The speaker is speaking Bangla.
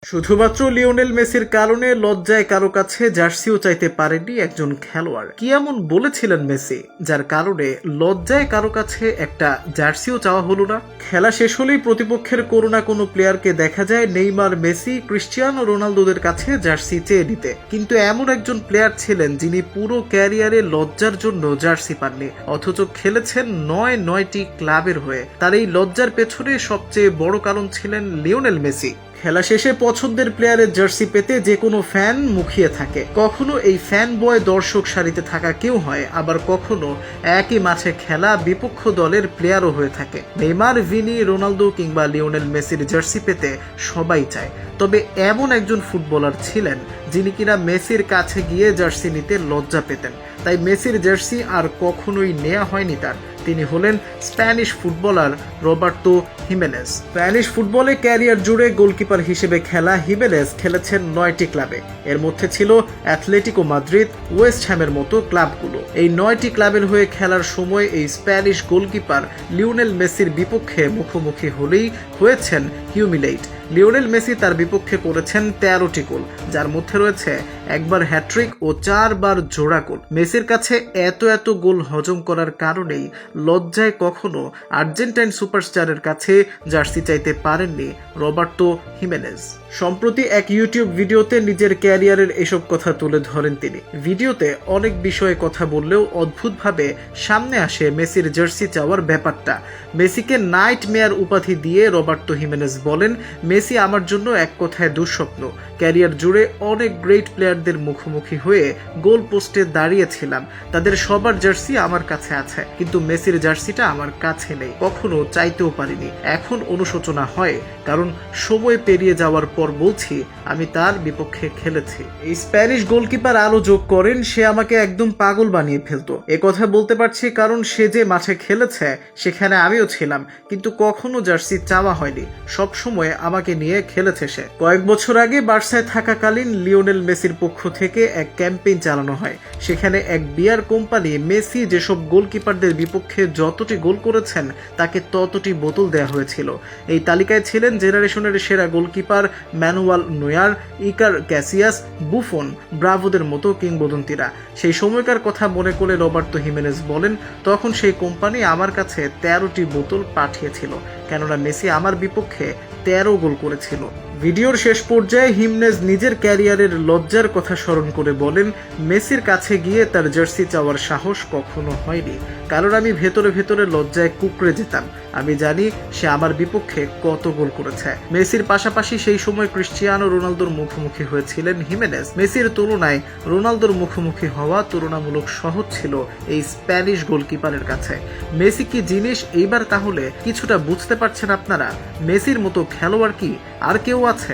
শুধুমাত্র লিওনেল মেসির কারণে লজ্জায় কারো কাছে জার্সিও চাইতে পারেননি একজন খেলোয়াড়। কি এমন বলেছিলেন মেসি যার কারণে লজ্জায় কারো কাছে একটা জার্সিও চাওয়া হলো না? খেলা শেষ হলেই প্রতিপক্ষের কোনো না কোনো প্লেয়ারকে দেখা যায় নেইমার, মেসি, ক্রিস্টিয়ানো রোনালদোদের কাছে জার্সি চেয়ে নিতে, কিন্তু এমন একজন প্লেয়ার ছিলেন যিনি পুরো ক্যারিয়ারে লজ্জার জন্য জার্সি পাননি, অথচ খেলেছেন নয়টি ক্লাবের হয়ে। তার এই লজ্জার পেছনে সবচেয়ে বড় কারণ ছিলেন লিওনেল মেসি। খেলা শেষে পছন্দের প্লেয়ারের জার্সি পেতে যে কোনো ফ্যান মুখিয়ে থাকে। কখনো এই ফ্যান বয় দর্শক সারিতে থাকা কেউ হয়, আবার কখনো একই মাঠে খেলা বিপক্ষ দলের প্লেয়ারও হয়ে থাকে। নেইমার, ভিনি, রোনালদো কিংবা লিওনেল মেসির জার্সি পেতে সবাই চায়, তবে এমন একজন ফুটবলার ছিলেন যিনি কিনা মেসির কাছে গিয়ে জার্সি নিতে লজ্জা পেতেন। তাই মেসির জার্সি আর কখনোই নেওয়া হয়নি তার। তিনি হলেন Spanish footballer Roberto Jimenez. Spanish ফুটবলে ক্যারিয়ার জুড়ে গোলকিপার হিসেবে খেলা হিমেনেজ খেলেছেন 9টি ক্লাবে। এর মধ্যে ছিল অ্যাথলেটিকো মাদ্রিদ, ওয়েস্ট হ্যামের মতো ক্লাবগুলো। এই 9টি ক্লাবের হয়ে খেলার সময় এই স্প্যানিশ গোলকিপার লিওনেল মেসির বিপক্ষে মুখোমুখি হলেই হয়েছেন হিউমিলেট। লিওনেল মেসি তার বিপক্ষে করেছেন 13টি গোল, যার মধ্যে রয়েছে একবার হ্যাট্রিক ও 4বার জোড়া গোল। মেসির কাছে এত গোল হজম করার কারণেই লজ্জায় কখনো আর্জেন্টাইন সুপারস্টারের কাছে জার্সি চাইতে পারেননি রবার্তো হিমেনেজ। সম্প্রতি এক ইউটিউব ভিডিওতে নিজের ক্যারিয়ারের এসব কথা তুলে ধরেন তিনি। ভিডিওতে অনেক বিষয়ে কথা বললেও অদ্ভুতভাবে সামনে আসে মেসির জার্সি চাওয়ার ব্যাপারটা। মেসিকে নাইট মেয়ার উপাধি দিয়ে রবার্তো হিমেনেজ বলেন, মেসি আমার জন্য এক কথায় দুঃস্বপ্ন। ক্যারিয়ার জুড়ে অনেক গ্রেট প্লেয়ারদের মুখোমুখি হয়ে গোল পোস্টে দাঁড়িয়েছিলাম, তাদের সবার জার্সি আমার কাছে আছে, কিন্তু মেসির জার্সিটা আমার কাছে নেই, কখনো চাইতেও পারিনি। এখন অনুশোচনা হয়, কারণ সময় পেরিয়ে যাওয়ার পর বলছি আমি তার বিপক্ষে খেলেছি। এই স্প্যানিশ গোলকিপার আরো যোগ করেন, সে আমাকে একদম পাগল বানিয়ে ফেলতো। এ কথা বলতে পারছি কারণ সে যে মাঠে খেলেছে সেখানে আমিও ছিলাম, কিন্তু কখনো জার্সি চাওয়া হয়নি, সবসময় আমাকে নিয়ে খেলেছে সে। কয়েক বছর আগে বার্সায় থাকাকালীন লিওনেল মেসির পক্ষ থেকে এক ক্যাম্পেইন চালানো হয়। সেখানে এক বিয়ার কোম্পানি মেসি যেসব গোলকিপারদের বিপক্ষে যতটি গোল করেছেন তাকে ততটি বোতল দেওয়া হয়েছিল। এই তালিকায় ছিলেন জেনারেশনের সেরা গোলকিপার ম্যানুয়াল নোয়ার, ইকার ক্যাসিয়াস, বুফন, ব্রাভোদের মতো কিংবদন্তিরা। সেই সময়কার কথা মনে করে রবার্তো হিমেনেজ বলেন, তখন সেই কোম্পানি আমার কাছে 13টি বোতল পাঠিয়েছিল, কেননা মেসি আমার বিপক্ষে 13 গোল করেছিল। ভিডিওর শেষ পর্যায়ে হিমেনেজ নিজের ক্যারিয়ারের লজ্জার কথা স্মরণ করে বলেন, মেসির কাছে গিয়ে তার জার্সি চাওয়ার সাহস কখনো হয়নি, কারণ আমি ভেতরে লজ্জায় কুঁকড়ে যেতাম। আমি জানি সে আমার বিপক্ষে কত গোল করেছে। মেসির পাশাপাশি সেই সময় ক্রিস্টিয়ানো রোনালদোর মুখোমুখি হয়েছিলেন হিমেনেজ। মেসির তুলনায় রোনালদোর মুখোমুখি হওয়া তুলনামূলক সহজ ছিল এই স্প্যানিশ গোলকিপারের কাছে। মেসি কি জিনিস এইবার তাহলে কিছুটা বুঝতে পারছেন আপনারা? মেসির মতো খেলোয়াড় কি আর কেউ আছে?